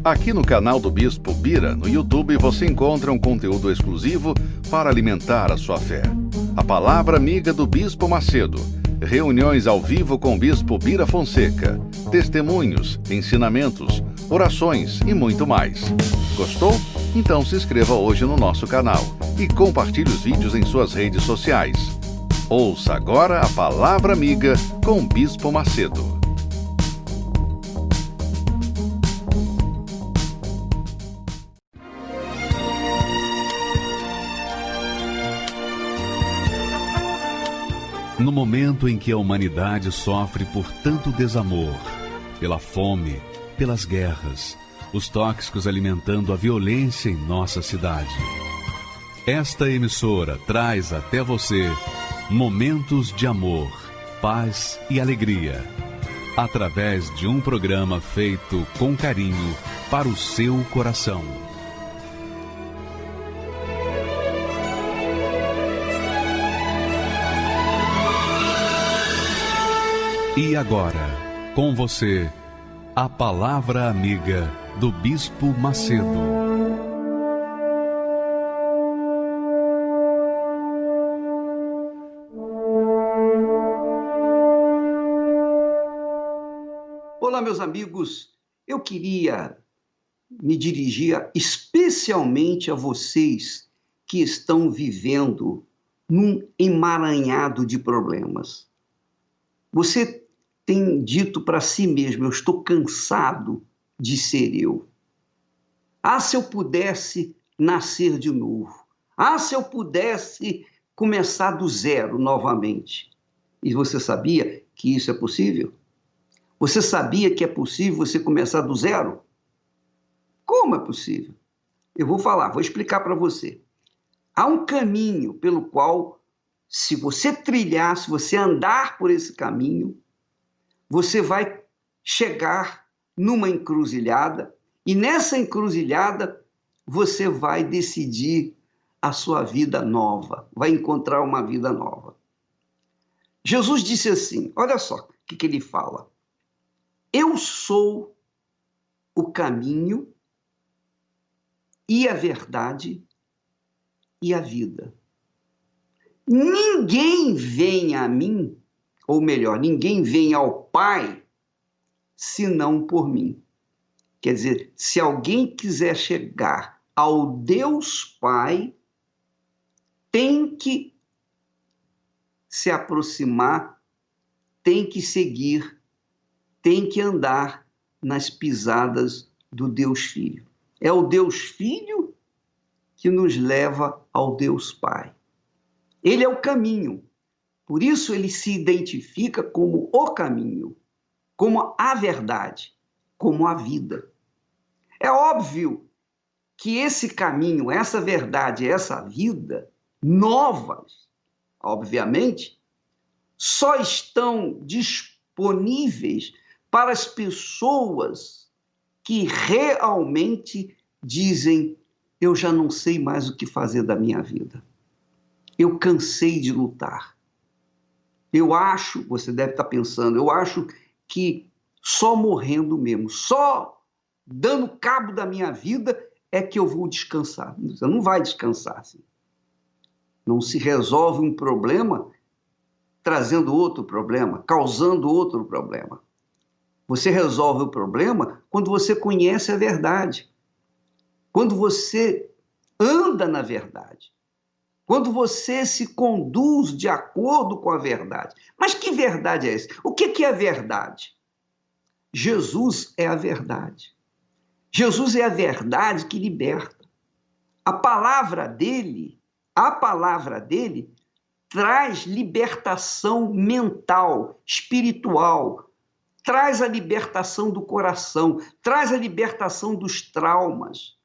Aqui no canal do Bispo Bira, no YouTube, você encontra um conteúdo exclusivo para alimentar a sua fé. A Palavra Amiga do Bispo Macedo. Reuniões ao vivo com o Bispo Bira Fonseca. Testemunhos, ensinamentos, orações e muito mais. Gostou? Então se inscreva hoje no nosso canal e compartilhe os vídeos em suas redes sociais. Ouça agora a Palavra Amiga com o Bispo Macedo. No momento em que a humanidade sofre por tanto desamor, pela fome, pelas guerras, os tóxicos alimentando a violência em nossa cidade, esta emissora traz até você momentos de amor, paz e alegria, através de um programa feito com carinho para o seu coração. E agora, com você, a Palavra Amiga do Bispo Macedo. Olá, meus amigos. Eu queria me dirigir especialmente a vocês que estão vivendo num emaranhado de problemas. Você tem dito para si mesmo: eu estou cansado de ser eu. Ah, se eu pudesse nascer de novo. Ah, se eu pudesse começar do zero novamente. E você sabia que isso é possível? Você sabia que é possível você começar do zero? Como é possível? Eu vou explicar para você. Há um caminho pelo qual, se você trilhar, se você andar por esse caminho, você vai chegar numa encruzilhada, e nessa encruzilhada você vai decidir a sua vida nova, vai encontrar uma vida nova. Jesus disse assim, olha só o que ele fala: eu sou o caminho e a verdade e a vida. Ninguém vem a mim, ou melhor, ninguém vem ao Pai, senão por mim. Quer dizer, se alguém quiser chegar ao Deus Pai, tem que se aproximar, tem que seguir, tem que andar nas pisadas do Deus Filho. É o Deus Filho que nos leva ao Deus Pai. Ele é o caminho. Por isso ele se identifica como o caminho, como a verdade, como a vida. É óbvio que esse caminho, essa verdade, essa vida, novas, obviamente, só estão disponíveis para as pessoas que realmente dizem: eu já não sei mais o que fazer da minha vida. Eu cansei de lutar. Eu acho, você deve estar pensando, eu acho que só morrendo mesmo, só dando cabo da minha vida é que eu vou descansar. Você não vai descansar assim. Não se resolve um problema trazendo outro problema, causando outro problema. Você resolve o problema quando você conhece a verdade, quando você anda na verdade, quando você se conduz de acordo com a verdade. Mas que verdade é essa? O que é a verdade? Jesus é a verdade. Jesus é a verdade que liberta. A palavra dele traz libertação mental, espiritual, traz a libertação do coração, traz a libertação dos traumas,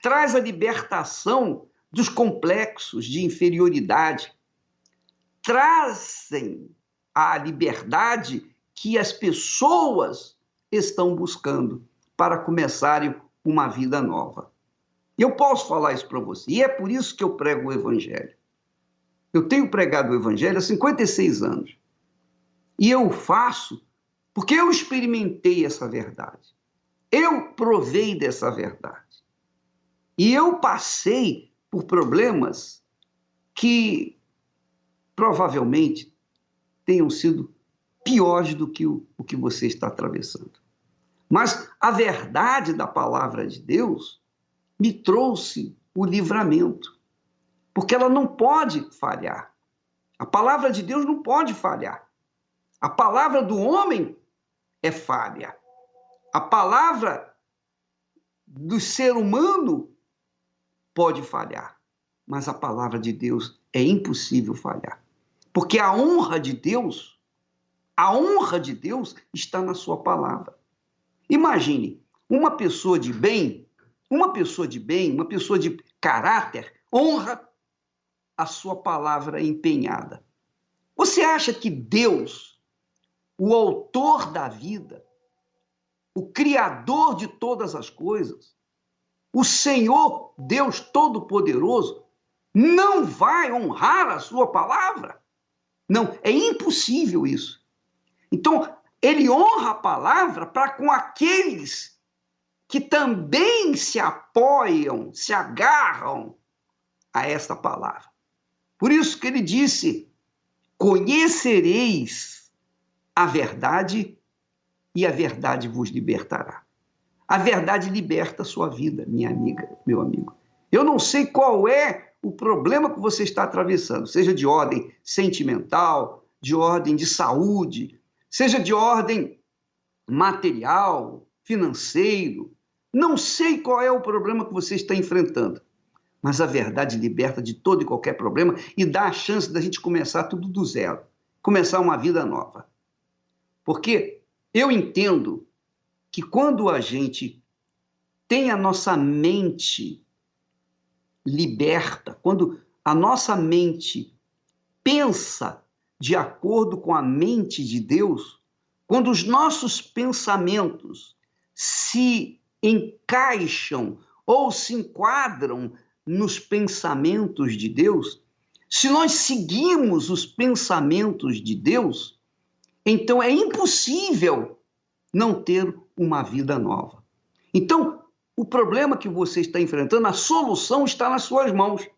traz a libertação dos complexos de inferioridade, trazem a liberdade que as pessoas estão buscando para começarem uma vida nova. Eu posso falar isso para você, e é por isso que eu prego o Evangelho. Eu tenho pregado o Evangelho há 56 anos, e eu faço porque eu experimentei essa verdade. Eu provei dessa verdade. E eu passei por problemas que provavelmente tenham sido piores do que o que você está atravessando. Mas a verdade da palavra de Deus me trouxe o livramento, porque ela não pode falhar. A palavra de Deus não pode falhar. A palavra do homem é falha. A palavra do ser humano pode falhar, mas a palavra de Deus é impossível falhar. Porque a honra de Deus está na sua palavra. Imagine, uma pessoa de bem, uma pessoa de caráter, honra a sua palavra empenhada. Você acha que Deus, o autor da vida, o criador de todas as coisas, o Senhor Deus Todo-Poderoso, não vai honrar a sua palavra? Não, é impossível isso. Então, ele honra a palavra para com aqueles que também se apoiam, se agarram a esta palavra. Por isso que ele disse: conhecereis a verdade e a verdade vos libertará. A verdade liberta a sua vida, minha amiga, meu amigo. Eu não sei qual é o problema que você está atravessando, seja de ordem sentimental, de ordem de saúde, seja de ordem material, financeiro. Não sei qual é o problema que você está enfrentando, mas a verdade liberta de todo e qualquer problema e dá a chance da gente começar tudo do zero, começar uma vida nova. Porque eu entendo que quando a gente tem a nossa mente liberta, quando a nossa mente pensa de acordo com a mente de Deus, quando os nossos pensamentos se encaixam ou se enquadram nos pensamentos de Deus, se nós seguimos os pensamentos de Deus, então é impossível não ter uma vida nova. Então, o problema que você está enfrentando, a solução está nas suas mãos.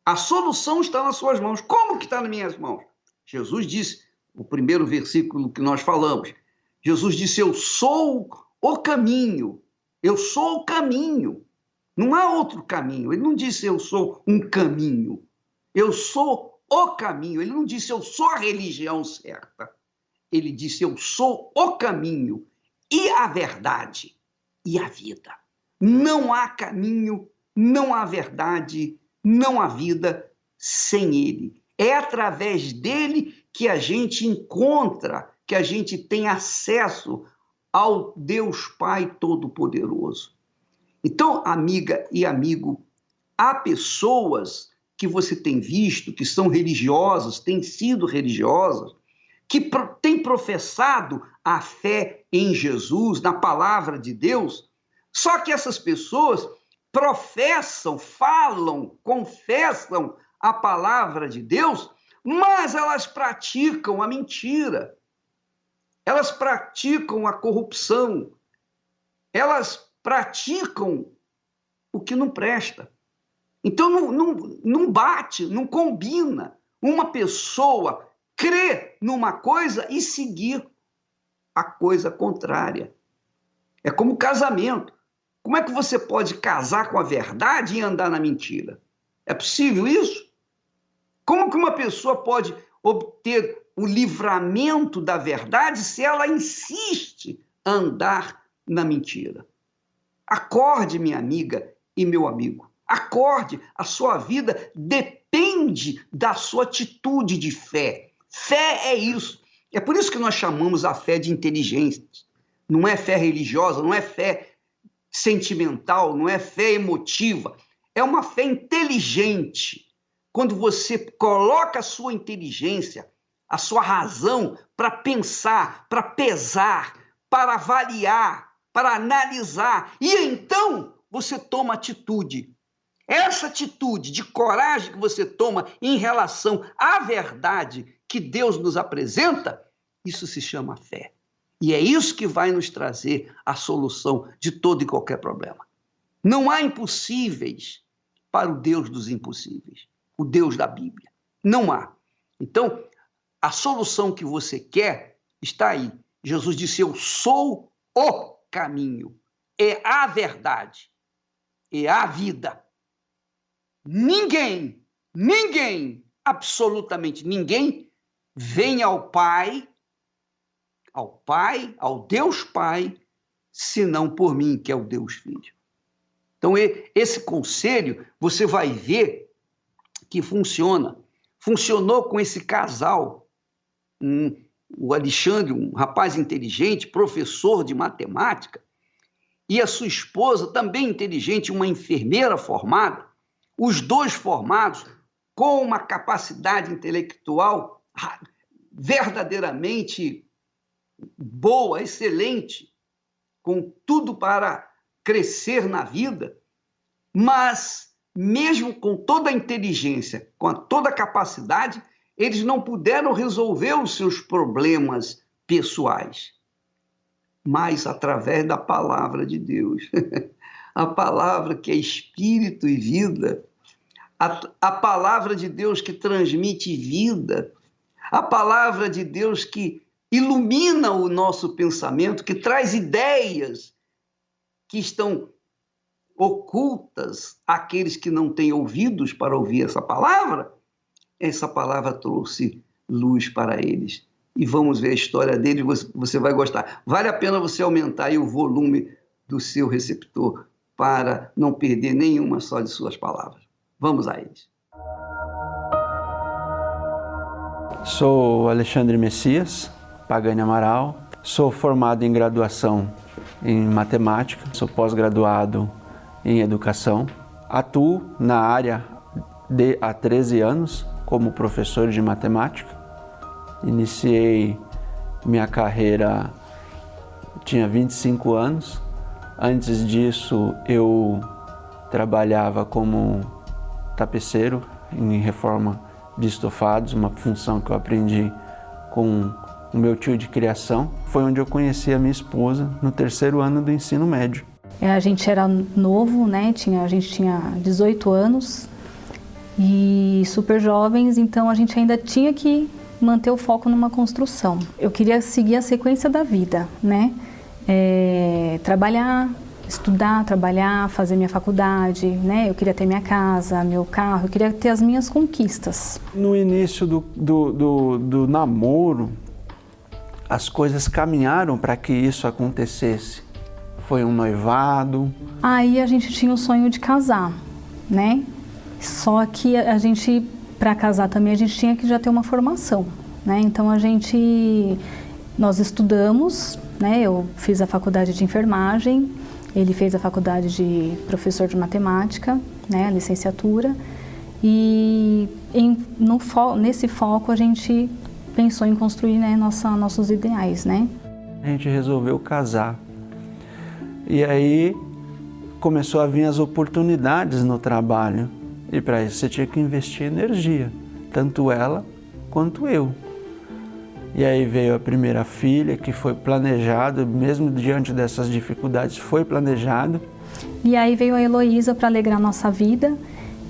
A solução está nas suas mãos. Como que está nas minhas mãos? Jesus disse, o primeiro versículo que nós falamos, Jesus disse: eu sou o caminho. Eu sou o caminho. Não há outro caminho. Ele não disse eu sou um caminho. Eu sou o caminho. Ele não disse eu sou a religião certa. Ele disse eu sou o caminho e a verdade e a vida. Não há caminho, não há verdade, não há vida sem ele. É através dele que a gente encontra, que a gente tem acesso ao Deus Pai Todo-Poderoso. Então, amiga e amigo, há pessoas que você tem visto, que são religiosas, têm sido religiosas, que têm professado a fé em Jesus, na palavra de Deus, só que essas pessoas professam, falam, confessam a palavra de Deus, mas elas praticam a mentira, elas praticam a corrupção, elas praticam o que não presta. Então não bate, não combina uma pessoa crer numa coisa e seguir a coisa contrária. É como casamento. Como é que você pode casar com a verdade e andar na mentira? É possível isso? Como que uma pessoa pode obter o livramento da verdade se ela insiste a andar na mentira? Acorde, minha amiga e meu amigo. Acorde, a sua vida depende da sua atitude de fé. Fé é isso. É por isso que nós chamamos a fé de inteligência. Não é fé religiosa, não é fé sentimental, não é fé emotiva. É uma fé inteligente. Quando você coloca a sua inteligência, a sua razão para pensar, para pesar, para avaliar, para analisar, e então você toma atitude. Essa atitude de coragem que você toma em relação à verdade que Deus nos apresenta, isso se chama fé. E é isso que vai nos trazer a solução de todo e qualquer problema. Não há impossíveis para o Deus dos impossíveis, o Deus da Bíblia. Não há. Então, a solução que você quer está aí. Jesus disse: eu sou o caminho, é a verdade, é a vida. Ninguém, absolutamente ninguém, vem ao Deus Pai, senão por mim, que é o Deus Filho. Então, esse conselho, você vai ver que funciona. Funcionou com esse casal, o Alexandre, um rapaz inteligente, professor de matemática, e a sua esposa, também inteligente, uma enfermeira formada, os dois formados com uma capacidade intelectual verdadeiramente boa, excelente, com tudo para crescer na vida, mas mesmo com toda a inteligência, com toda a capacidade, eles não puderam resolver os seus problemas pessoais, mas através da palavra de Deus, a palavra que é espírito e vida, a palavra de Deus que transmite vida, a palavra de Deus que ilumina o nosso pensamento, que traz ideias que estão ocultas àqueles que não têm ouvidos para ouvir essa palavra trouxe luz para eles. E vamos ver a história deles, você vai gostar. Vale a pena você aumentar aí o volume do seu receptor para não perder nenhuma só de suas palavras. Vamos a eles. Sou Alexandre Messias Pagani Amaral, sou formado em graduação em matemática, sou pós-graduado em educação, atuo na área há 13 anos como professor de matemática. Iniciei minha carreira, tinha 25 anos. Antes disso, eu trabalhava como tapeceiro em reforma de estofados, uma função que eu aprendi com o meu tio de criação. Foi onde eu conheci a minha esposa no 3º ano do ensino médio. A gente era novo, né? A gente tinha 18 anos e super jovens, então a gente ainda tinha que manter o foco numa construção. Eu queria seguir a sequência da vida, né? Trabalhar, estudar, trabalhar, fazer minha faculdade, né? Eu queria ter minha casa, meu carro, eu queria ter as minhas conquistas. No início do namoro, as coisas caminharam para que isso acontecesse. Foi um noivado. Aí a gente tinha o sonho de casar, né? Só que a gente, para casar também, a gente tinha que já ter uma formação, né? Então nós estudamos, né? Eu fiz a faculdade de enfermagem, ele fez a faculdade de professor de matemática, né? A licenciatura. E nesse foco a gente pensou em construir, né, nossos ideais, né? A gente resolveu casar. E aí começou a vir as oportunidades no trabalho. E para isso você tinha que investir energia, tanto ela quanto eu. E aí veio a primeira filha, que foi planejado, mesmo diante dessas dificuldades, foi planejado. E aí veio a Heloísa para alegrar nossa vida.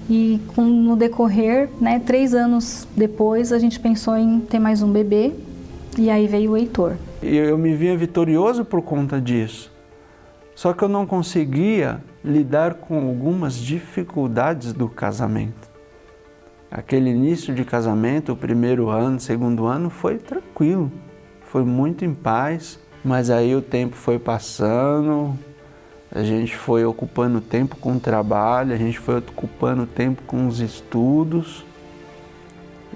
E no decorrer, né, 3 anos depois, a gente pensou em ter mais um bebê. E aí veio o Heitor. E eu me via vitorioso por conta disso. Só que eu não conseguia lidar com algumas dificuldades do casamento. Aquele início de casamento, o 1º ano, 2º ano, foi tranquilo, foi muito em paz, mas aí o tempo foi passando, a gente foi ocupando tempo com o trabalho, a gente foi ocupando tempo com os estudos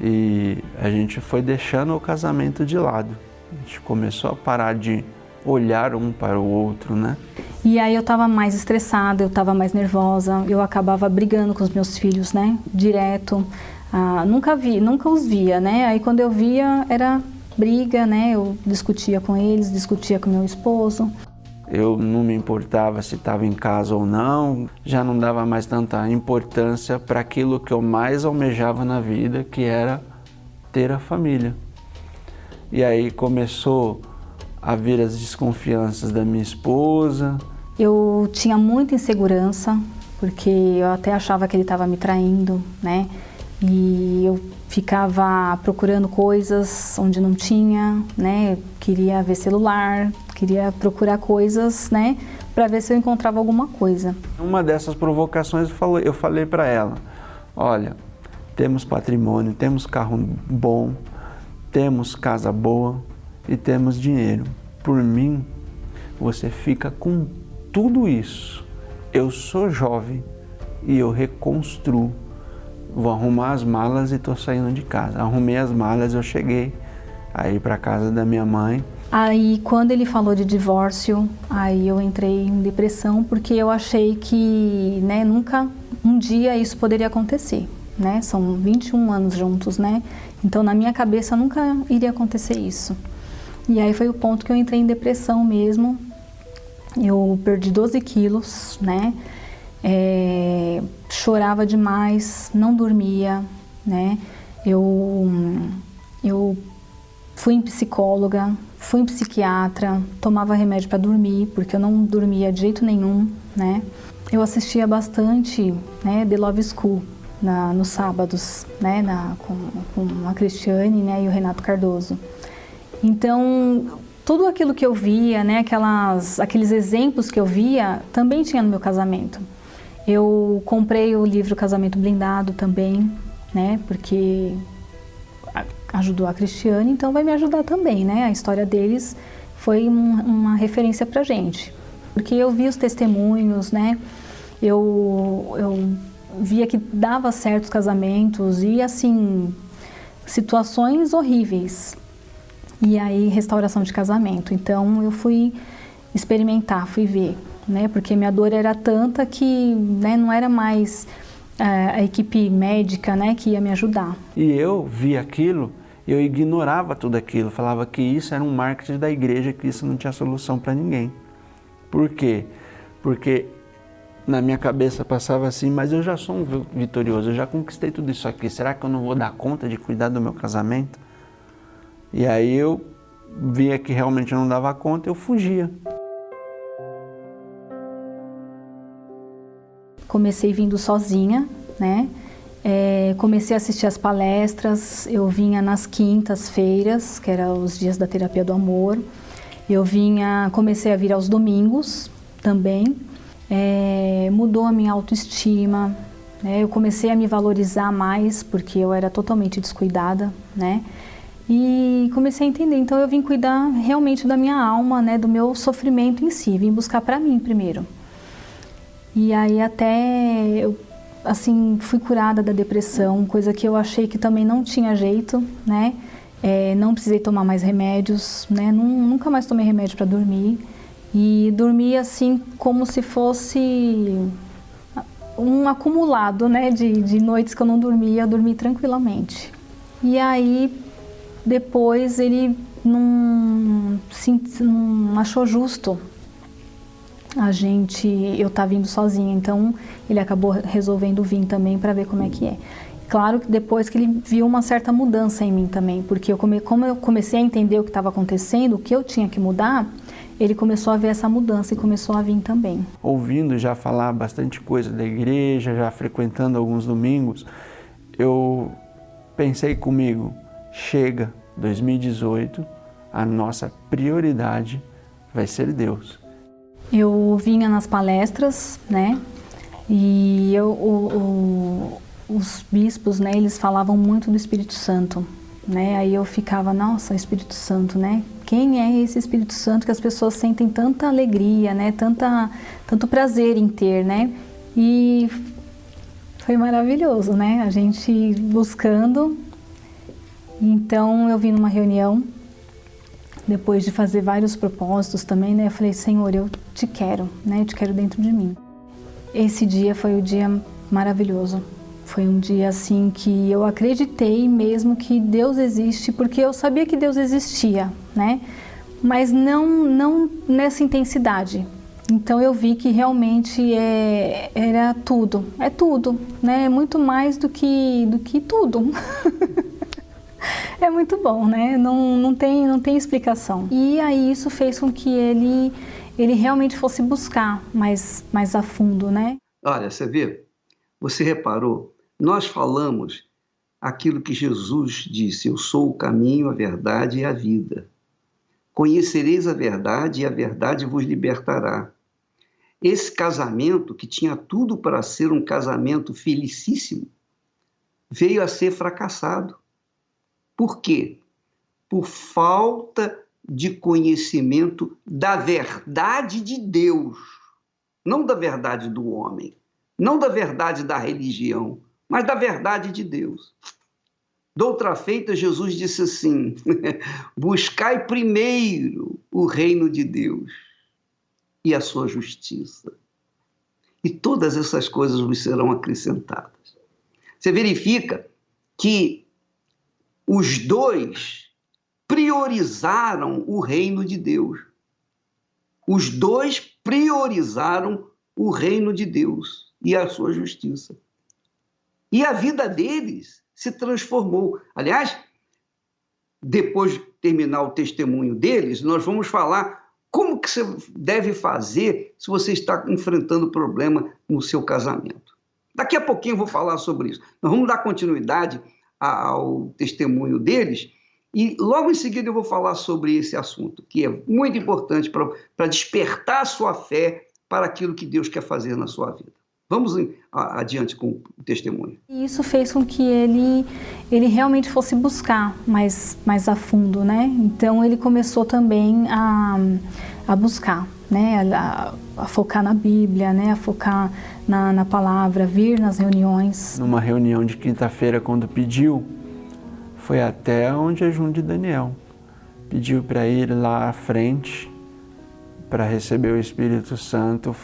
e a gente foi deixando o casamento de lado. A gente começou a parar de olhar um para o outro, né? E aí eu estava mais estressada, eu estava mais nervosa, eu acabava brigando com os meus filhos, né? Direto. Nunca os via, né? Aí quando eu via era briga, né? Eu discutia com eles, discutia com meu esposo. Eu não me importava se estava em casa ou não, já não dava mais tanta importância para aquilo que eu mais almejava na vida, que era ter a família. E aí começou a vir as desconfianças da minha esposa. Eu tinha muita insegurança, porque eu até achava que ele estava me traindo, né? E eu ficava procurando coisas onde não tinha, né? Queria ver celular, queria procurar coisas, né? Para ver se eu encontrava alguma coisa. Uma dessas provocações eu falei para ela, olha, temos patrimônio, temos carro bom, temos casa boa e temos dinheiro. Por mim, você fica com tudo isso. Eu sou jovem e eu reconstruo. Vou arrumar as malas e estou saindo de casa. Arrumei as malas, eu cheguei aí para casa da minha mãe. Aí, quando ele falou de divórcio, aí eu entrei em depressão, porque eu achei que, né, nunca um dia isso poderia acontecer, né? São 21 anos juntos, né? Então, na minha cabeça, nunca iria acontecer isso. E aí foi o ponto que eu entrei em depressão mesmo. Eu perdi 12 quilos, né? Chorava demais, não dormia, né? Eu fui em psicóloga, fui em psiquiatra, tomava remédio para dormir, porque eu não dormia de jeito nenhum, né? Eu assistia bastante, né, The Love School nos sábados, né, com a Cristiane, né, e o Renato Cardoso. Então, tudo aquilo que eu via, né, aqueles exemplos que eu via, também tinha no meu casamento. Eu comprei o livro Casamento Blindado também, né, porque ajudou a Cristiane, então vai me ajudar também, né? A história deles foi uma referência pra gente. Porque eu vi os testemunhos, né? Eu via que dava certo os casamentos e, assim, situações horríveis. E aí, restauração de casamento. Então, eu fui experimentar, fui ver, né? Porque minha dor era tanta que, né, não era mais a equipe médica, né, que ia me ajudar. E eu vi aquilo, eu ignorava tudo aquilo, falava que isso era um marketing da igreja, que isso não tinha solução para ninguém. Por quê? Porque na minha cabeça passava assim, mas eu já sou um vitorioso, eu já conquistei tudo isso aqui, será que eu não vou dar conta de cuidar do meu casamento? E aí eu via que realmente eu não dava conta, eu fugia. Comecei vindo sozinha, né? Comecei a assistir as palestras, eu vinha nas quintas-feiras, que eram os dias da terapia do amor. Comecei a vir aos domingos também. Mudou a minha autoestima, né? Eu comecei a me valorizar mais, porque eu era totalmente descuidada, né? E comecei a entender, então eu vim cuidar realmente da minha alma, né? Do meu sofrimento em si, vim buscar para mim primeiro. E aí até eu, assim, fui curada da depressão, coisa que eu achei que também não tinha jeito, né? Não precisei tomar mais remédios, né? Nunca mais tomei remédio para dormir. E dormi assim como se fosse um acumulado, né? De noites que eu não dormia, eu dormi tranquilamente. E aí depois ele não achou justo eu tá vindo sozinha, então ele acabou resolvendo vir também para ver como é que é. Claro que depois que ele viu uma certa mudança em mim também, porque como eu comecei a entender o que estava acontecendo, o que eu tinha que mudar, ele começou a ver essa mudança e começou a vir também. Ouvindo já falar bastante coisa da igreja, já frequentando alguns domingos, eu pensei comigo, chega, 2018, a nossa prioridade vai ser Deus. Eu vinha nas palestras, né, e os bispos, né, eles falavam muito do Espírito Santo, né, aí eu ficava, nossa, Espírito Santo, né, quem é esse Espírito Santo que as pessoas sentem tanta alegria, né, tanto prazer em ter, né, e foi maravilhoso, né, a gente buscando. Então eu vim numa reunião, depois de fazer vários propósitos também, né? Eu falei, Senhor, eu te quero, né? Eu te quero dentro de mim. Esse dia foi um dia maravilhoso. Foi um dia assim que eu acreditei mesmo que Deus existe, porque eu sabia que Deus existia, né? Mas não nessa intensidade. Então eu vi que realmente era tudo, é tudo, né? É muito mais do que tudo. É muito bom, né? Não tem explicação. E aí isso fez com que ele realmente fosse buscar mais a fundo, né? Olha, você vê, você reparou, nós falamos aquilo que Jesus disse: eu sou o caminho, a verdade e a vida. Conhecereis a verdade e a verdade vos libertará. Esse casamento, que tinha tudo para ser um casamento felicíssimo, veio a ser fracassado. Por quê? Por falta de conhecimento da verdade de Deus, não da verdade do homem, não da verdade da religião, mas da verdade de Deus. Doutra feita, Jesus disse assim: buscai primeiro o reino de Deus e a sua justiça, e todas essas coisas vos serão acrescentadas. Você verifica que os dois priorizaram o reino de Deus. Os dois priorizaram o reino de Deus e a sua justiça. E a vida deles se transformou. Aliás, depois de terminar o testemunho deles, nós vamos falar como que você deve fazer se você está enfrentando problema no seu casamento. Daqui a pouquinho eu vou falar sobre isso. Nós vamos dar continuidade ao testemunho deles e logo em seguida eu vou falar sobre esse assunto, que é muito importante para despertar a sua fé para aquilo que Deus quer fazer na sua vida. Vamos adiante com o testemunho. E isso fez com que ele realmente fosse buscar mais a fundo, né? Então ele começou também a buscar, né? A focar na Bíblia, né? A focar na palavra, vir nas reuniões. Numa reunião de quinta-feira, quando pediu, foi até um jejum de Daniel. Pediu para ir lá à frente para receber o Espírito Santo.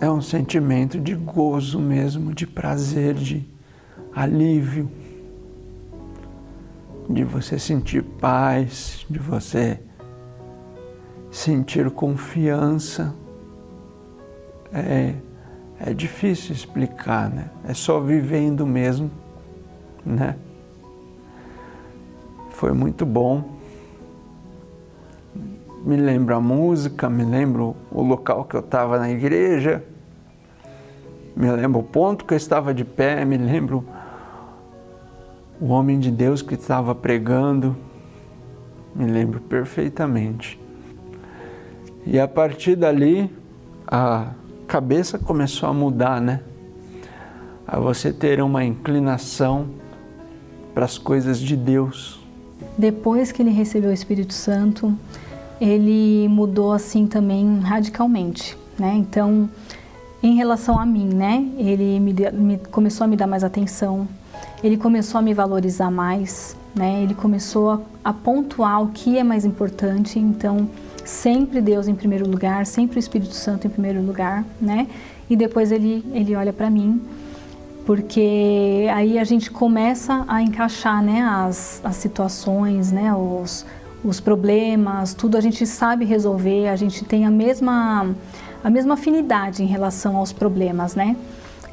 É um sentimento de gozo mesmo, de prazer, de alívio, de você sentir paz, de você sentir confiança. É difícil explicar, né? É só vivendo mesmo, né? Foi muito bom. Me lembro a música, me lembro o local que eu estava na igreja, me lembro o ponto que eu estava de pé, me lembro o homem de Deus que estava pregando, me lembro perfeitamente. E a partir dali, a cabeça começou a mudar, né? A você ter uma inclinação para as coisas de Deus. Depois que ele recebeu o Espírito Santo, ele mudou assim também radicalmente, né? Então, em relação a mim, né? Ele começou a me dar mais atenção, ele começou a me valorizar mais, né? Ele começou a pontuar o que é mais importante. Então, sempre Deus em primeiro lugar, sempre o Espírito Santo em primeiro lugar, né? E depois ele olha para mim, porque aí a gente começa a encaixar, né, as situações, né, os problemas, tudo a gente sabe resolver, a gente tem a mesma afinidade em relação aos problemas, né?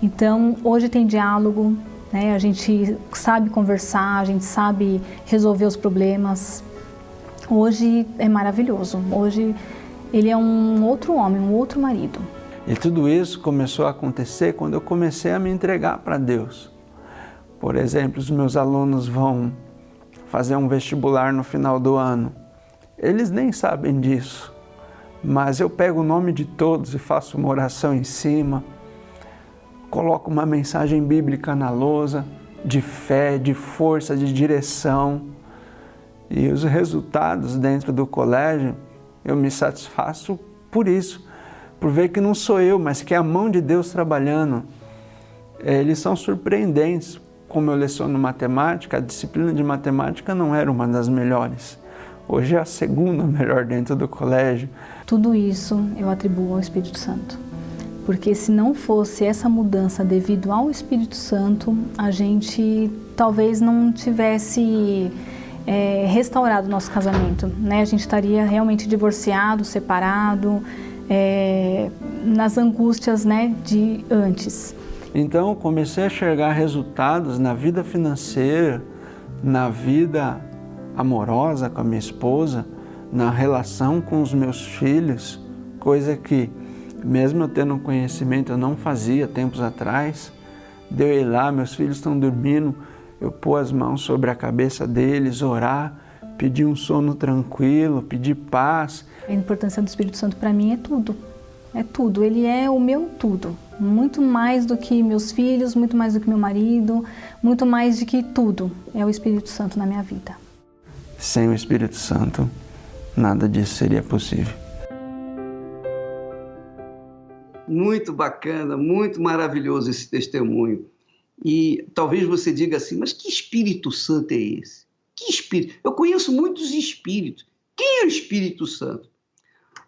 Então, hoje tem diálogo, né? A gente sabe conversar, a gente sabe resolver os problemas. Hoje é maravilhoso. Hoje ele é um outro homem, um outro marido. E tudo isso começou a acontecer quando eu comecei a me entregar para Deus. Por exemplo, os meus alunos vão fazer um vestibular no final do ano. Eles nem sabem disso, mas eu pego o nome de todos e faço uma oração em cima, coloco uma mensagem bíblica na lousa, de fé, de força, de direção. E os resultados dentro do colégio, eu me satisfaço por isso, por ver que não sou eu, mas que é a mão de Deus trabalhando. Eles são surpreendentes. Como eu leciono matemática, a disciplina de matemática não era uma das melhores. Hoje é a segunda melhor dentro do colégio. Tudo isso eu atribuo ao Espírito Santo. Porque se não fosse essa mudança devido ao Espírito Santo, a gente talvez não tivesse restaurado o nosso casamento, né? A gente estaria realmente divorciado, separado, nas angústias, né, de antes. Então, comecei a enxergar resultados na vida financeira, na vida amorosa com a minha esposa, na relação com os meus filhos, coisa que, mesmo eu tendo um conhecimento, eu não fazia tempos atrás. De eu ir lá, meus filhos estão dormindo, eu pôr as mãos sobre a cabeça deles, orar, pedir um sono tranquilo, pedir paz. A importância do Espírito Santo para mim é tudo. É tudo. Ele é o meu tudo. Muito mais do que meus filhos, muito mais do que meu marido, muito mais do que tudo. É o Espírito Santo na minha vida. Sem o Espírito Santo, nada disso seria possível. Muito bacana, muito maravilhoso esse testemunho. E talvez você diga assim, mas que Espírito Santo é esse? Que Espírito? Eu conheço muitos espíritos. Quem é o Espírito Santo?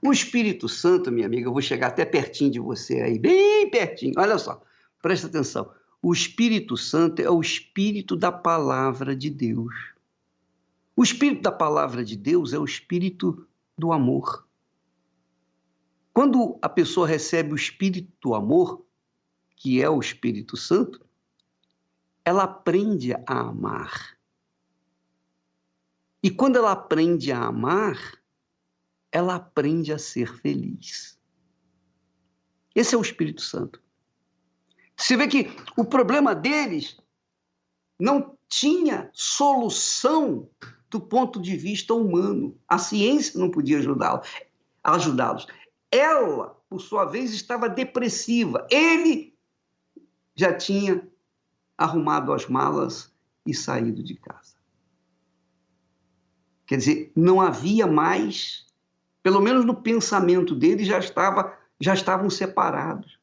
O Espírito Santo, minha amiga, eu vou chegar até pertinho de você aí, bem pertinho. Olha só, presta atenção. O Espírito Santo é o Espírito da Palavra de Deus. O Espírito da Palavra de Deus é o Espírito do amor. Quando a pessoa recebe o Espírito do amor, que é o Espírito Santo, ela aprende a amar. E quando ela aprende a amar, ela aprende a ser feliz. Esse é o Espírito Santo. Você vê que o problema deles não tinha solução do ponto de vista humano. A ciência não podia ajudá-los. Ela, por sua vez, estava depressiva. Ele já tinha arrumado as malas e saído de casa. Quer dizer, não havia mais, pelo menos no pensamento dele, já estavam separados.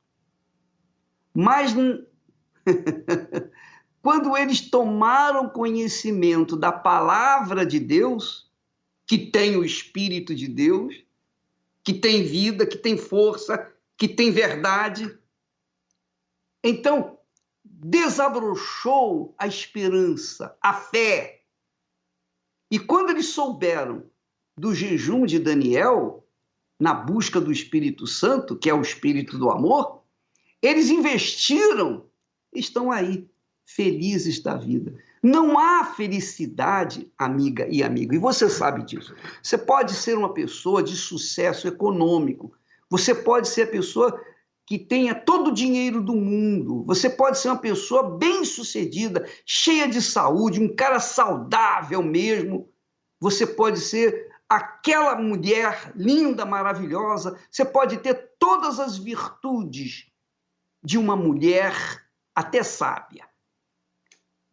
Mas quando eles tomaram conhecimento da palavra de Deus, que tem o Espírito de Deus, que tem vida, que tem força, que tem verdade, então desabrochou a esperança, a fé. E quando eles souberam do jejum de Daniel, na busca do Espírito Santo, que é o Espírito do amor, eles investiram, estão aí, felizes da vida. Não há felicidade, amiga e amigo, e você sabe disso. Você pode ser uma pessoa de sucesso econômico, você pode ser a pessoa que tenha todo o dinheiro do mundo, você pode ser uma pessoa bem-sucedida, cheia de saúde, um cara saudável mesmo, você pode ser aquela mulher linda, maravilhosa, você pode ter todas as virtudes de uma mulher até sábia.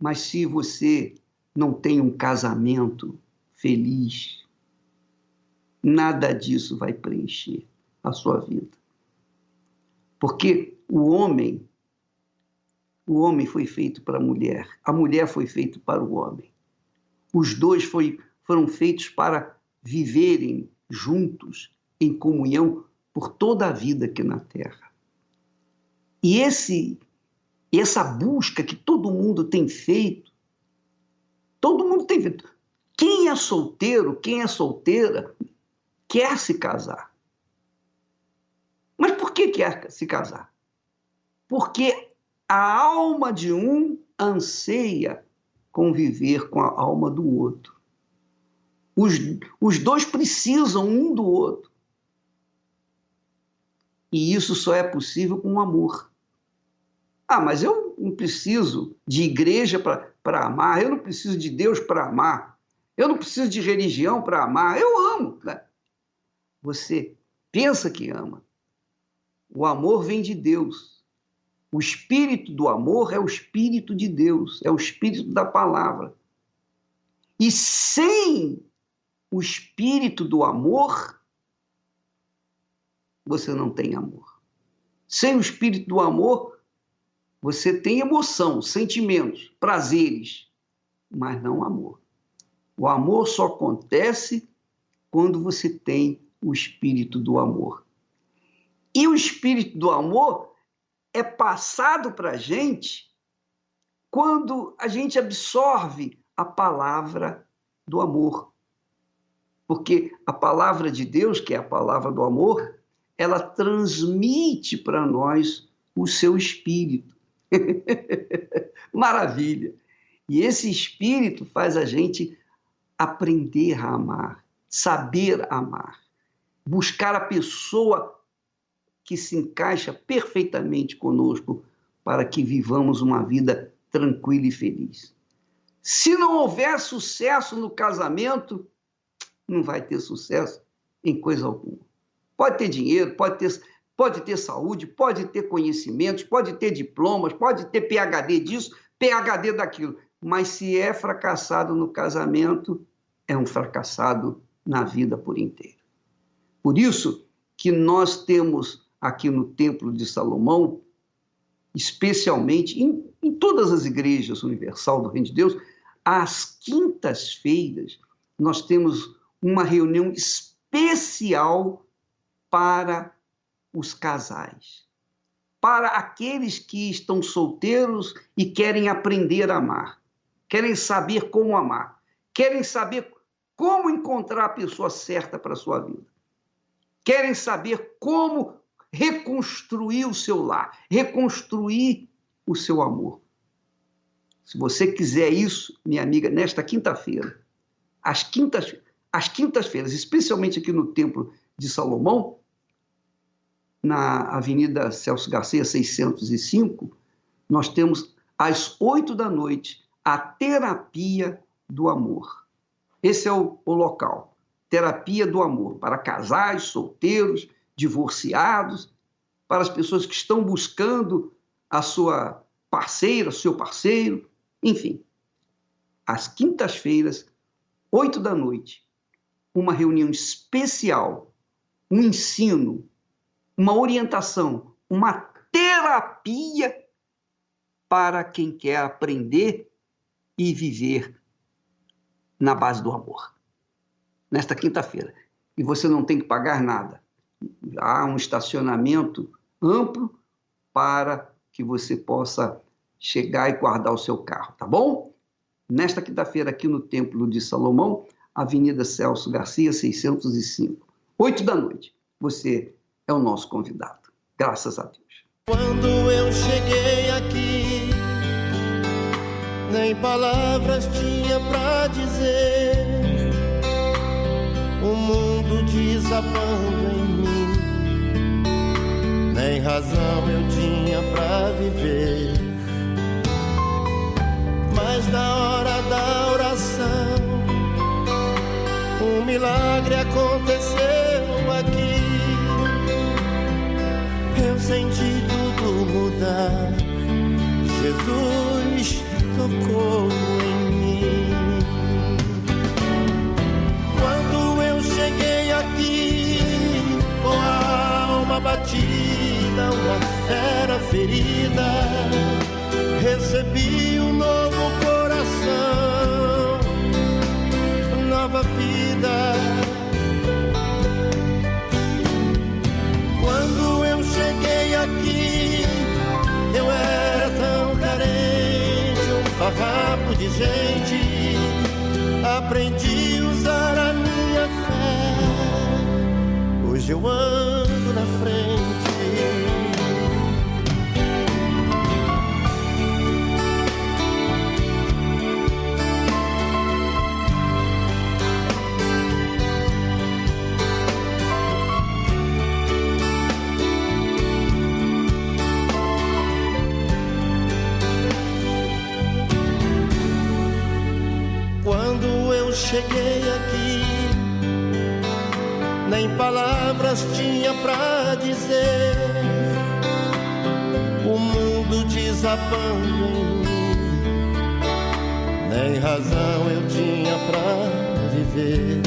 Mas se você não tem um casamento feliz, nada disso vai preencher a sua vida. Porque o homem foi feito para a mulher foi feita para o homem. Os dois foram feitos para viverem juntos, em comunhão, por toda a vida aqui na Terra. E essa busca que todo mundo tem feito, quem é solteiro, quem é solteira, quer se casar. Mas por que quer se casar? Porque a alma de um anseia conviver com a alma do outro. Os dois precisam um do outro. E isso só é possível com o amor. Ah, mas eu não preciso de igreja para amar, eu não preciso de Deus para amar, eu não preciso de religião para amar, eu amo. Né? Você pensa que ama. O amor vem de Deus. O espírito do amor é o espírito de Deus, é o espírito da palavra. E sem o espírito do amor, você não tem amor. Sem o espírito do amor, você tem emoção, sentimentos, prazeres, mas não amor. O amor só acontece quando você tem o espírito do amor. E o espírito do amor é passado para a gente quando a gente absorve a palavra do amor. Porque a palavra de Deus, que é a palavra do amor, ela transmite para nós o seu espírito. Maravilha! E esse espírito faz a gente aprender a amar, saber amar, buscar a pessoa que se encaixa perfeitamente conosco para que vivamos uma vida tranquila e feliz. Se não houver sucesso no casamento, não vai ter sucesso em coisa alguma. Pode ter dinheiro, pode ter saúde, pode ter conhecimentos, pode ter diplomas, pode ter PhD disso, PhD daquilo. Mas se é fracassado no casamento, é um fracassado na vida por inteiro. Por isso que nós temos aqui no Templo de Salomão, especialmente em todas as igrejas universal do Reino de Deus, às quintas-feiras, nós temos uma reunião especial para os casais, para aqueles que estão solteiros e querem aprender a amar, querem saber como amar, querem saber como encontrar a pessoa certa para a sua vida, querem saber como reconstruir o seu lar, reconstruir o seu amor. Se você quiser isso, minha amiga, nesta quinta-feira, às quintas-feiras, especialmente aqui no Templo de Salomão, na Avenida Celso Garcia, 605, nós temos às 20h a terapia do amor. Esse é o local, terapia do amor, para casais, solteiros, divorciados, para as pessoas que estão buscando a sua parceira, seu parceiro, enfim. Às quintas-feiras, 20h, uma reunião especial, um ensino, uma orientação, uma terapia para quem quer aprender e viver na base do amor. Nesta quinta-feira. E você não tem que pagar nada. Há um estacionamento amplo para que você possa chegar e guardar o seu carro, tá bom? Nesta quinta-feira, aqui no Templo de Salomão, Avenida Celso Garcia, 605. 20h, você é o nosso convidado. Graças a Deus. Quando eu cheguei aqui, nem palavras tinha pra dizer. O mundo desabando em mim, nem razão eu tinha pra viver. Mas na hora da oração, um milagre aconteceu aqui. Eu senti tudo mudar, Jesus tocou em mim. Quando eu cheguei aqui, com a alma batida, uma fera ferida, recebi um novo coração, nova vida. Quando eu cheguei aqui, eu era tão carente, um farrapo de gente. Aprendi a usar a minha fé, hoje eu ando na frente. Cheguei aqui, nem palavras tinha pra dizer. O mundo desabando em mim, nem razão eu tinha pra viver.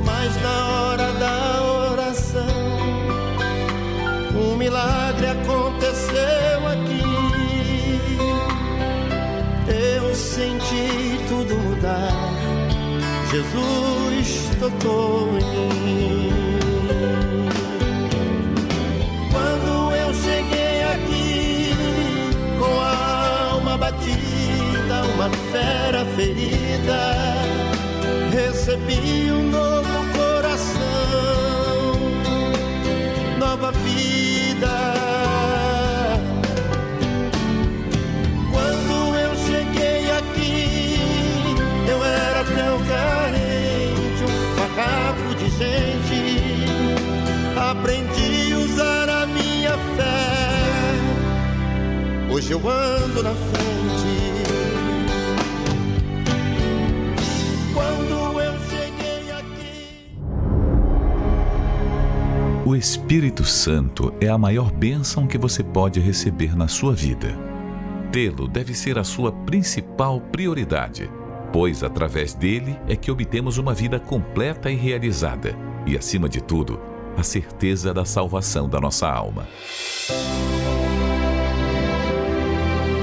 Mas na hora da oração, um milagre aconteceu aqui. Eu senti tudo mudar, Jesus tocou em mim. Quando eu cheguei aqui, com a alma batida, uma fera ferida, recebi um novo coração, vida. Quando eu cheguei aqui, eu era tão carente, um farrapo de gente. Aprendi a usar a minha fé, hoje eu ando na frente. Quando eu cheguei aqui... O Espírito Santo é a maior bênção que você pode receber na sua vida. Tê-lo deve ser a sua principal prioridade, pois através dele é que obtemos uma vida completa e realizada e, acima de tudo, a certeza da salvação da nossa alma.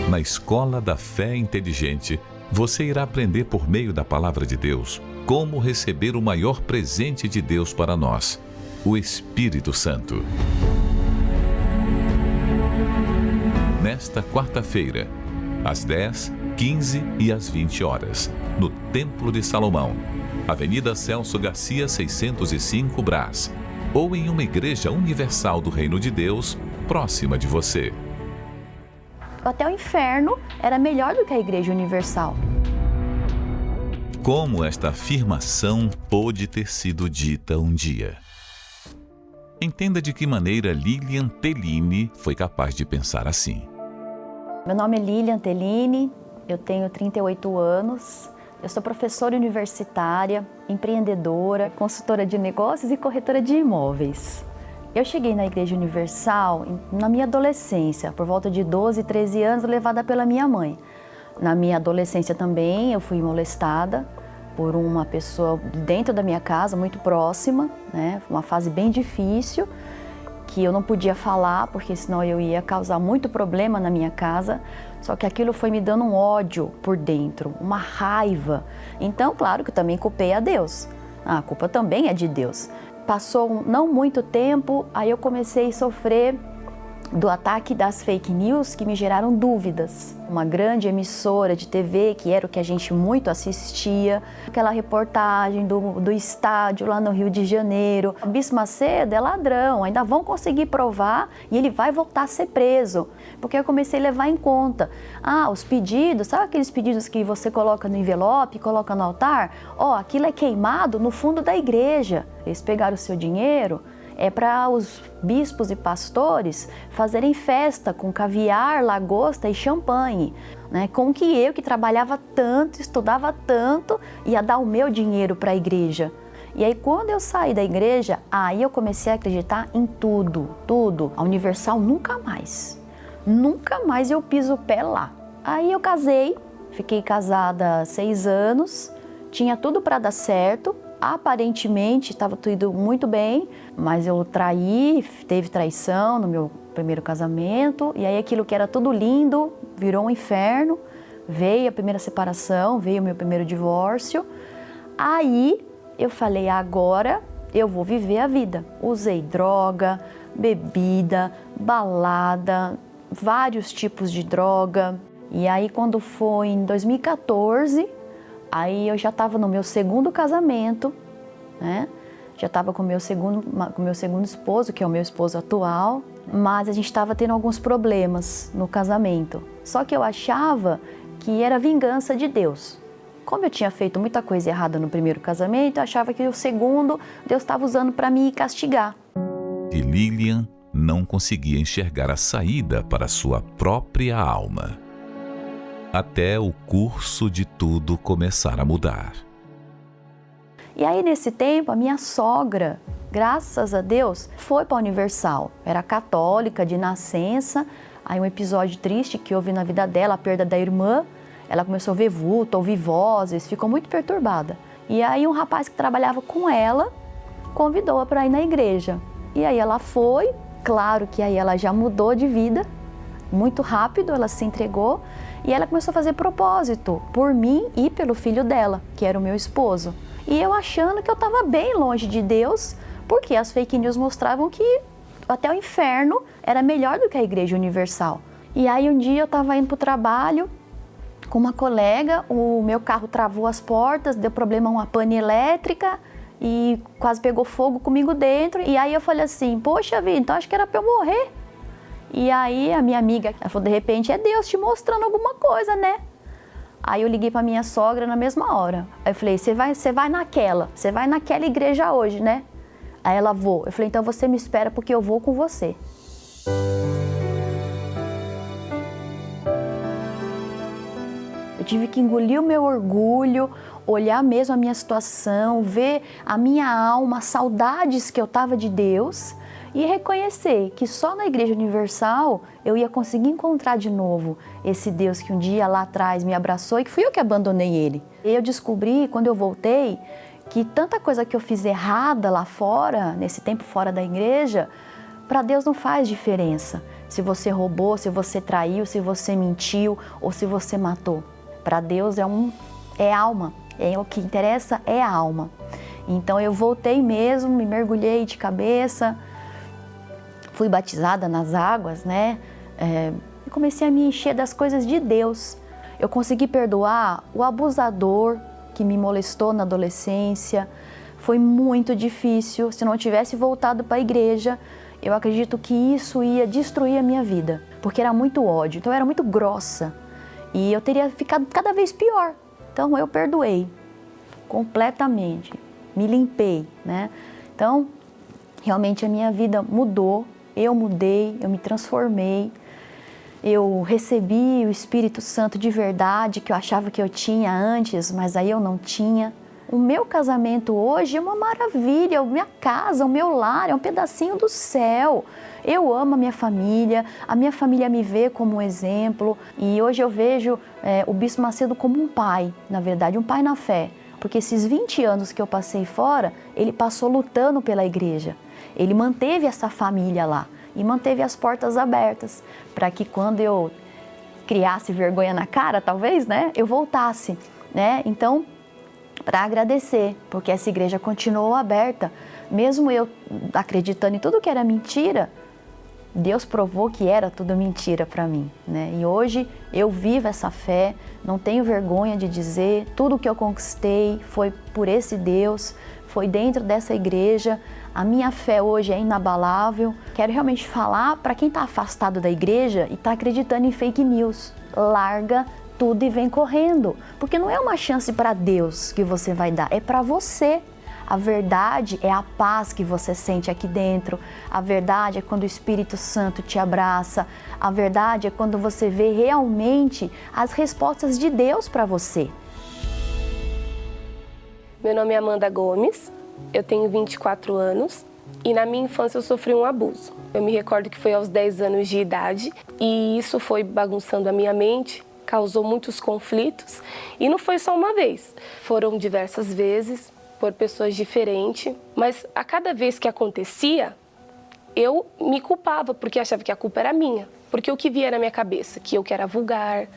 Na Escola da Fé Inteligente, você irá aprender por meio da Palavra de Deus como receber o maior presente de Deus para nós, o Espírito Santo. Nesta quarta-feira, às 10, 15 e às 20 horas, no Templo de Salomão, Avenida Celso Garcia, 605 Brás, ou em uma igreja universal do Reino de Deus, próxima de você. Até o inferno era melhor do que a Igreja Universal. Como esta afirmação pôde ter sido dita um dia? Entenda de que maneira Lilian Tellini foi capaz de pensar assim. Meu nome é Lilian Tellini, eu tenho 38 anos, eu sou professora universitária, empreendedora, consultora de negócios e corretora de imóveis. Eu cheguei na Igreja Universal na minha adolescência, por volta de 12, 13 anos, levada pela minha mãe. Na minha adolescência também eu fui molestada por uma pessoa dentro da minha casa, muito próxima, né? Uma fase bem difícil, que eu não podia falar, porque senão eu ia causar muito problema na minha casa. Só que aquilo foi me dando um ódio por dentro, uma raiva. Então, claro que eu também culpei a Deus. A culpa também é de Deus. Passou não muito tempo, aí eu comecei a sofrer do ataque das fake news que me geraram dúvidas. Uma grande emissora de TV, que era o que a gente muito assistia, aquela reportagem do estádio lá no Rio de Janeiro. O Bispo Macedo é ladrão, ainda vão conseguir provar e ele vai voltar a ser preso. Porque eu comecei a levar em conta. Os pedidos, sabe aqueles pedidos que você coloca no envelope, coloca no altar? Aquilo é queimado no fundo da igreja. Eles pegaram o seu dinheiro, é para os bispos e pastores fazerem festa com caviar, lagosta e champanhe, né? Com que eu, que trabalhava tanto, estudava tanto, ia dar o meu dinheiro para a igreja. E aí, quando eu saí da igreja, aí eu comecei a acreditar em tudo. A Universal nunca mais eu piso o pé lá. Aí eu casei, fiquei casada há 6 anos, tinha tudo para dar certo. Aparentemente estava tudo muito bem, mas eu traí, teve traição no meu primeiro casamento, e aí aquilo que era tudo lindo virou um inferno. Veio a primeira separação, veio o meu primeiro divórcio. Aí eu falei, agora eu vou viver a vida. Usei droga, bebida, balada, vários tipos de droga. E aí quando foi em 2014, aí eu já estava no meu segundo casamento, né? Já estava com o meu segundo esposo, que é o meu esposo atual, mas a gente estava tendo alguns problemas no casamento. Só que eu achava que era vingança de Deus. Como eu tinha feito muita coisa errada no primeiro casamento, eu achava que o segundo Deus estava usando para me castigar. E Lilian não conseguia enxergar a saída para sua própria alma. Até o curso de tudo começar a mudar. E aí, nesse tempo, a minha sogra, graças a Deus, foi para a Universal. Era católica, de nascença. Aí um episódio triste que houve na vida dela, a perda da irmã. Ela começou a ver vulto, ouvir vozes, ficou muito perturbada. E aí um rapaz que trabalhava com ela convidou-a para ir na igreja. E aí ela foi, claro que aí ela já mudou de vida, muito rápido, ela se entregou. E ela começou a fazer propósito por mim e pelo filho dela, que era o meu esposo. E eu achando que eu estava bem longe de Deus, porque as fake news mostravam que até o inferno era melhor do que a Igreja Universal. E aí um dia eu estava indo para o trabalho com uma colega, o meu carro travou as portas, deu problema uma pane elétrica, e quase pegou fogo comigo dentro. E aí eu falei assim, poxa vida, então acho que era para eu morrer. E aí a minha amiga, ela falou, de repente é Deus te mostrando alguma coisa, né? Aí eu liguei para minha sogra na mesma hora. Aí eu falei, você vai naquela igreja hoje, né? Aí ela, vou. Eu falei, então você me espera porque eu vou com você. Eu tive que engolir o meu orgulho, olhar mesmo a minha situação, ver a minha alma, as saudades que eu tava de Deus e reconhecer que só na Igreja Universal eu ia conseguir encontrar de novo esse Deus que um dia lá atrás me abraçou e que fui eu que abandonei ele. E eu descobri, quando eu voltei, que tanta coisa que eu fiz errada lá fora, nesse tempo fora da igreja, para Deus não faz diferença. Se você roubou, se você traiu, se você mentiu ou se você matou. Para Deus é alma, o que interessa é a alma. Então eu voltei mesmo, me mergulhei de cabeça, fui batizada nas águas, né? E comecei a me encher das coisas de Deus. Eu consegui perdoar o abusador que me molestou na adolescência. Foi muito difícil. Se não tivesse voltado para a igreja, eu acredito que isso ia destruir a minha vida, porque era muito ódio, então eu era muito grossa e eu teria ficado cada vez pior. Então eu perdoei completamente, me limpei, né? Então, realmente a minha vida mudou, eu mudei, eu me transformei. Eu recebi o Espírito Santo de verdade, que eu achava que eu tinha antes, mas aí eu não tinha. O meu casamento hoje é uma maravilha, a minha casa, o meu lar, é um pedacinho do céu. Eu amo a minha família me vê como um exemplo. E hoje eu vejo o Bispo Macedo como um pai, na verdade, um pai na fé. Porque esses 20 anos que eu passei fora, ele passou lutando pela igreja. Ele manteve essa família lá e manteve as portas abertas para que quando eu criasse vergonha na cara, talvez, né, eu voltasse, né? Então, para agradecer, porque essa igreja continuou aberta, mesmo eu acreditando em tudo que era mentira, Deus provou que era tudo mentira para mim, né? E hoje eu vivo essa fé, não tenho vergonha de dizer, tudo que eu conquistei foi por esse Deus, foi dentro dessa igreja. A minha fé hoje é inabalável. Quero realmente falar para quem está afastado da igreja e está acreditando em fake news. Larga tudo e vem correndo, porque não é uma chance para Deus que você vai dar, é para você. A verdade é a paz que você sente aqui dentro. A verdade é quando o Espírito Santo te abraça. A verdade é quando você vê realmente as respostas de Deus para você. Meu nome é Amanda Gomes, eu tenho 24 anos e na minha infância eu sofri um abuso. Eu me recordo que foi aos 10 anos de idade e isso foi bagunçando a minha mente, causou muitos conflitos e não foi só uma vez, foram diversas vezes por pessoas diferentes, mas a cada vez que acontecia, eu me culpava porque achava que a culpa era minha, porque o que via na minha cabeça, que eu que era vulgar,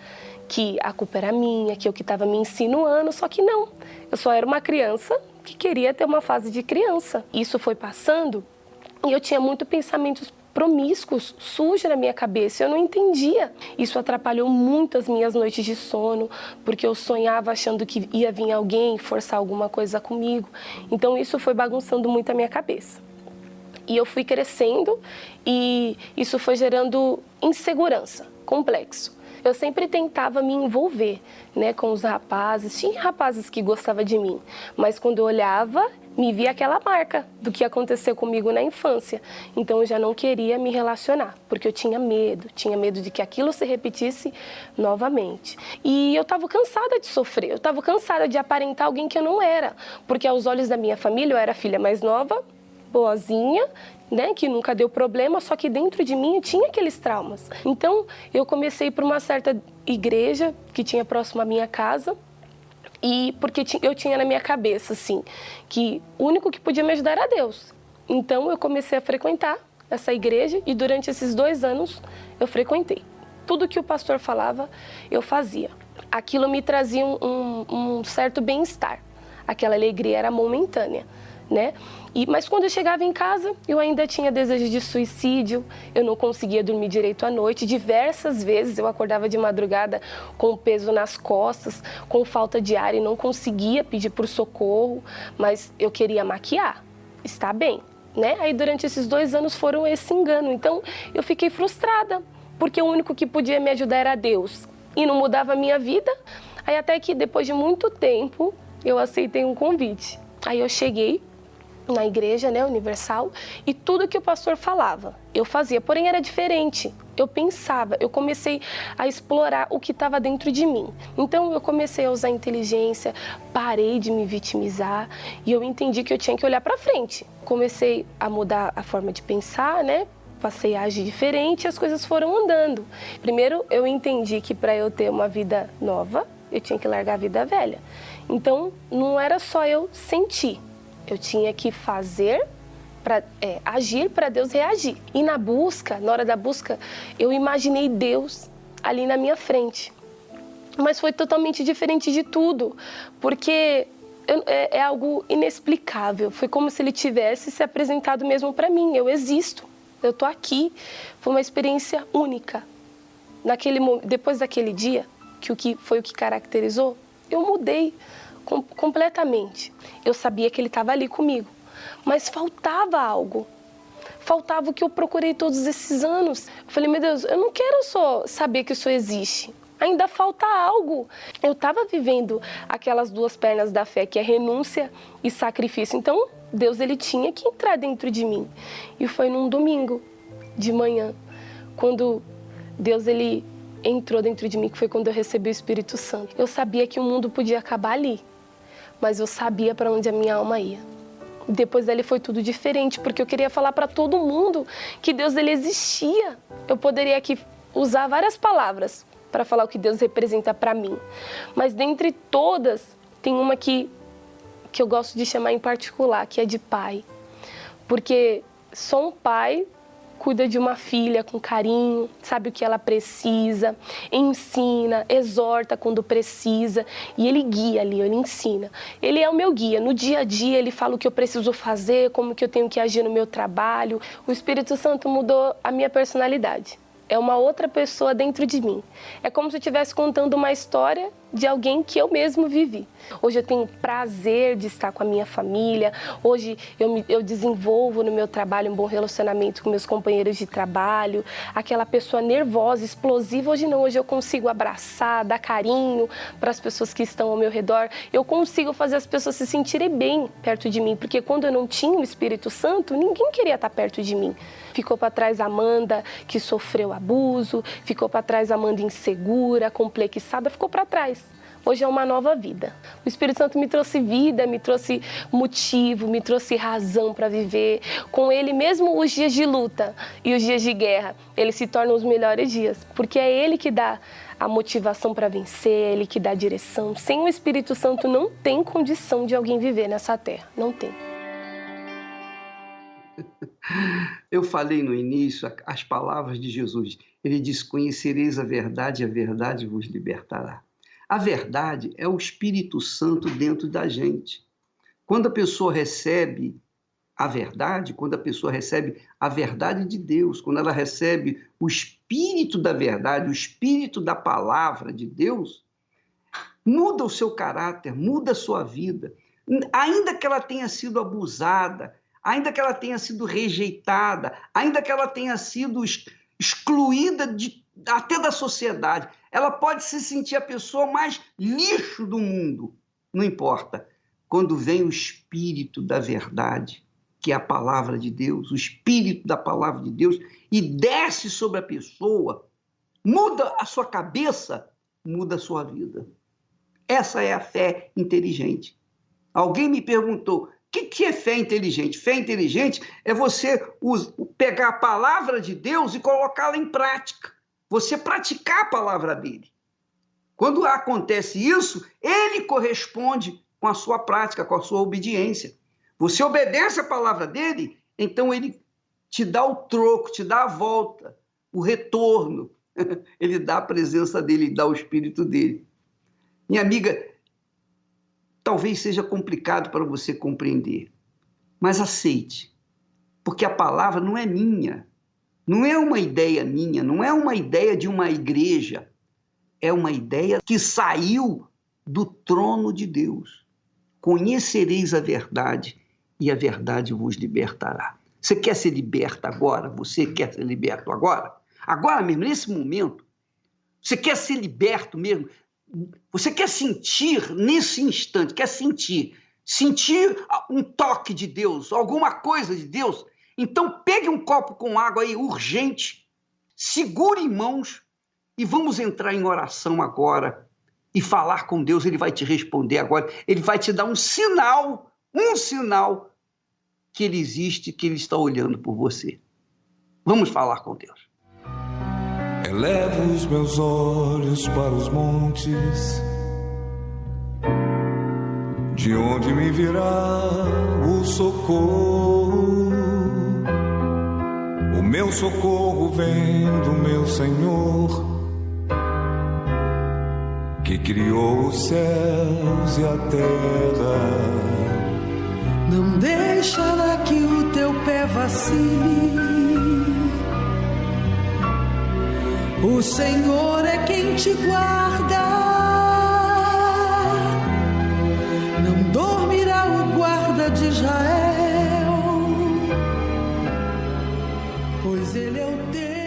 que a culpa era minha, que eu que estava me insinuando, só que não, eu só era uma criança que queria ter uma fase de criança. Isso foi passando e eu tinha muitos pensamentos promíscuos, sujos na minha cabeça, eu não entendia. Isso atrapalhou muito as minhas noites de sono, porque eu sonhava achando que ia vir alguém forçar alguma coisa comigo. Então isso foi bagunçando muito a minha cabeça. E eu fui crescendo e isso foi gerando insegurança, complexo. Eu sempre tentava me envolver, né, com os rapazes. Tinha rapazes que gostavam de mim, mas quando eu olhava, me via aquela marca do que aconteceu comigo na infância. Então eu já não queria me relacionar, porque eu tinha medo de que aquilo se repetisse novamente. E eu estava cansada de sofrer, eu estava cansada de aparentar alguém que eu não era, porque aos olhos da minha família eu era a filha mais nova, boazinha, né, que nunca deu problema, só que dentro de mim eu tinha aqueles traumas. Então eu comecei a ir para uma certa igreja que tinha próximo à minha casa, e porque eu tinha na minha cabeça, assim, que o único que podia me ajudar era Deus. Então eu comecei a frequentar essa igreja e durante esses 2 anos eu frequentei. Tudo que o pastor falava, eu fazia. Aquilo me trazia um certo bem-estar. Aquela alegria era momentânea. né? Mas quando eu chegava em casa, eu ainda tinha desejo de suicídio, eu não conseguia dormir direito à noite. Diversas vezes eu acordava de madrugada com peso nas costas, com falta de ar e não conseguia pedir por socorro, mas eu queria maquiar, estar bem, né? Aí durante esses 2 anos foram esse engano, então eu fiquei frustrada, porque o único que podia me ajudar era Deus e não mudava a minha vida. Aí até que depois de muito tempo eu aceitei um convite. Aí eu cheguei na igreja, né, Universal, e tudo que o pastor falava, eu fazia, porém era diferente. Eu pensava, eu comecei a explorar o que estava dentro de mim. Então eu comecei a usar a inteligência, parei de me vitimizar e eu entendi que eu tinha que olhar para frente. Comecei a mudar a forma de pensar, né? Passei a agir diferente e as coisas foram andando. Primeiro eu entendi que para eu ter uma vida nova, eu tinha que largar a vida velha. Então não era só eu sentir. Eu tinha que fazer, agir para Deus reagir. E na hora da busca, eu imaginei Deus ali na minha frente. Mas foi totalmente diferente de tudo, porque é algo inexplicável. Foi como se ele tivesse se apresentado mesmo para mim. Eu existo, eu estou aqui. Foi uma experiência única. Depois daquele dia, que foi o que caracterizou, eu mudei completamente. Eu sabia que ele estava ali comigo, mas faltava algo. Faltava o que eu procurei todos esses anos. Eu falei, meu Deus, eu não quero só saber que isso existe. Ainda falta algo. Eu estava vivendo aquelas 2 pernas da fé, que é renúncia e sacrifício. Então, Deus ele tinha que entrar dentro de mim. E foi num domingo de manhã, quando Deus ele entrou dentro de mim, que foi quando eu recebi o Espírito Santo. Eu sabia que o mundo podia acabar ali, mas eu sabia para onde a minha alma ia. Depois dali foi tudo diferente, porque eu queria falar para todo mundo que Deus ele existia. Eu poderia aqui usar várias palavras para falar o que Deus representa para mim, mas dentre todas tem uma que eu gosto de chamar em particular, que é de pai, porque só um pai cuida de uma filha com carinho, sabe o que ela precisa, ensina, exorta quando precisa e ele guia ali, ele ensina. Ele é o meu guia, no dia a dia ele fala o que eu preciso fazer, como que eu tenho que agir no meu trabalho. O Espírito Santo mudou a minha personalidade. É uma outra pessoa dentro de mim. É como se eu estivesse contando uma história de alguém que eu mesmo vivi. Hoje eu tenho prazer de estar com a minha família. Hoje eu desenvolvo no meu trabalho um bom relacionamento com meus companheiros de trabalho. Aquela pessoa nervosa, explosiva, hoje não. Hoje eu consigo abraçar, dar carinho para as pessoas que estão ao meu redor. Eu consigo fazer as pessoas se sentirem bem perto de mim. Porque quando eu não tinha o Espírito Santo, ninguém queria estar perto de mim. Ficou para trás a Amanda, que sofreu abuso. Ficou para trás a Amanda insegura, complexada. Ficou para trás. Hoje é uma nova vida. O Espírito Santo me trouxe vida, me trouxe motivo, me trouxe razão para viver. Com ele, mesmo os dias de luta e os dias de guerra, eles se tornam os melhores dias. Porque é ele que dá a motivação para vencer, é ele que dá a direção. Sem o Espírito Santo não tem condição de alguém viver nessa terra. Não tem. Eu falei no início as palavras de Jesus. Ele diz, conhecereis a verdade e a verdade vos libertará. A verdade é o Espírito Santo dentro da gente. Quando a pessoa recebe a verdade, quando a pessoa recebe a verdade de Deus, quando ela recebe o Espírito da verdade, o Espírito da palavra de Deus, muda o seu caráter, muda a sua vida. Ainda que ela tenha sido abusada, ainda que ela tenha sido rejeitada, ainda que ela tenha sido excluída até da sociedade, ela pode se sentir a pessoa mais lixo do mundo, não importa. Quando vem o Espírito da verdade, que é a palavra de Deus, o Espírito da palavra de Deus, e desce sobre a pessoa, muda a sua cabeça, muda a sua vida. Essa é a fé inteligente. Alguém me perguntou, o que é fé inteligente? Fé inteligente é você pegar a palavra de Deus e colocá-la em prática. Você praticar a palavra dele. Quando acontece isso, ele corresponde com a sua prática, com a sua obediência. Você obedece a palavra dele, então ele te dá o troco, te dá a volta, o retorno. Ele dá a presença dele, ele dá o Espírito dele. Minha amiga, talvez seja complicado para você compreender, mas aceite, porque a palavra não é minha, não é uma ideia minha, não é uma ideia de uma igreja, é uma ideia que saiu do trono de Deus. Conhecereis a verdade e a verdade vos libertará. Você quer ser liberta agora? Você quer ser liberto agora? Agora mesmo, nesse momento. Você quer ser liberto mesmo? Você quer sentir nesse instante, quer sentir um toque de Deus, alguma coisa de Deus? Então pegue um copo com água aí, urgente, segure em mãos e vamos entrar em oração agora e falar com Deus. Ele vai te responder agora, ele vai te dar um sinal que ele existe, que ele está olhando por você. Vamos falar com Deus. Elevo os meus olhos para os montes, de onde me virá o socorro. O meu socorro vem do meu Senhor, que criou os céus e a terra. Não deixará que o teu pé vacile. O Senhor é quem te guarda. Não dormirá o guarda de Israel, pois ele é o teu